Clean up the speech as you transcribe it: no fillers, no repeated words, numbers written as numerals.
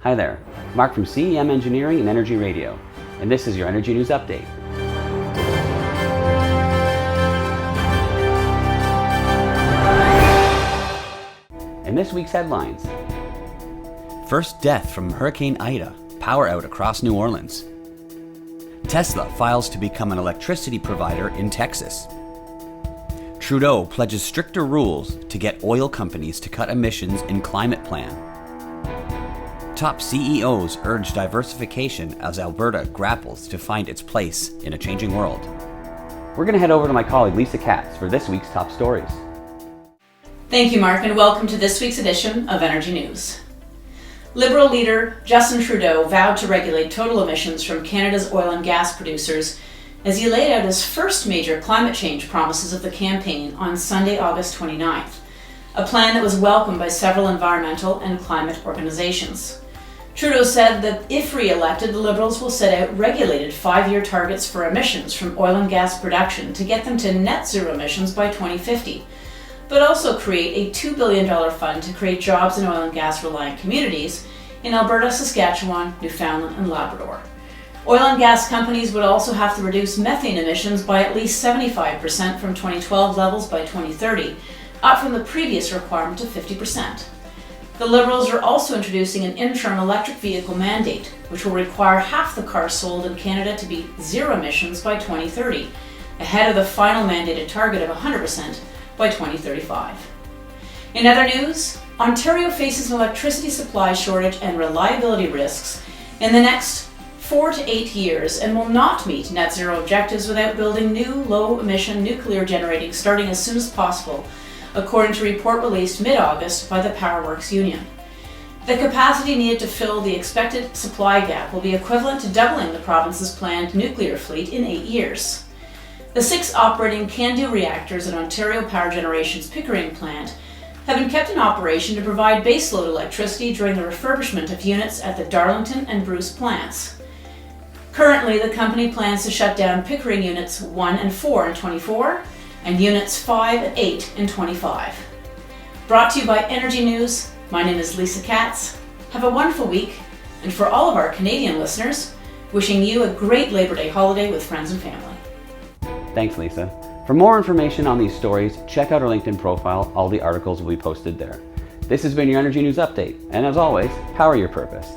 Hi there, Mark from CEM Engineering and Energy Radio, and this is your Energy News Update. In this week's headlines: first death from Hurricane Ida, power out across New Orleans. Tesla files to become an electricity provider in Texas. Trudeau pledges stricter rules to get oil companies to cut emissions in climate plan. Top CEOs urge diversification as Alberta grapples to find its place in a changing world. We're going to head over to my colleague Lisa Katz for this week's top stories. Thank you, Mark, and welcome to this week's edition of Energy News. Liberal leader Justin Trudeau vowed to regulate total emissions from Canada's oil and gas producers as he laid out his first major climate change promises of the campaign on Sunday, August 29th, a plan that was welcomed by several environmental and climate organizations. Trudeau said that if re-elected, the Liberals will set out regulated 5-year targets for emissions from oil and gas production to get them to net zero emissions by 2050, but also create a $2 billion fund to create jobs in oil and gas reliant communities in Alberta, Saskatchewan, Newfoundland, and Labrador. Oil and gas companies would also have to reduce methane emissions by at least 75% from 2012 levels by 2030, up from the previous requirement of 50%. The Liberals are also introducing an interim electric vehicle mandate, which will require half the cars sold in Canada to be zero emissions by 2030, ahead of the final mandated target of 100% by 2035. In other news, Ontario faces an electricity supply shortage and reliability risks in the next 4 to 8 years and will not meet net zero objectives without building new low-emission nuclear generating starting as soon as possible, according to a report released mid-August by the Powerworks Union. The capacity needed to fill the expected supply gap will be equivalent to doubling the province's planned nuclear fleet in 8 years. The 6 operating CANDU reactors at Ontario Power Generation's Pickering plant have been kept in operation to provide baseload electricity during the refurbishment of units at the Darlington and Bruce plants. Currently, the company plans to shut down Pickering Units 1 and 4 in 24 and Units 5 and 8 in 25. Brought to you by Energy News, my name is Lisa Katz. Have a wonderful week, and for all of our Canadian listeners, wishing you a great Labor Day holiday with friends and family. Thanks, Lisa. For more information on these stories, check out our LinkedIn profile. All the articles will be posted there. This has been your Energy News Update, and as always, power your purpose.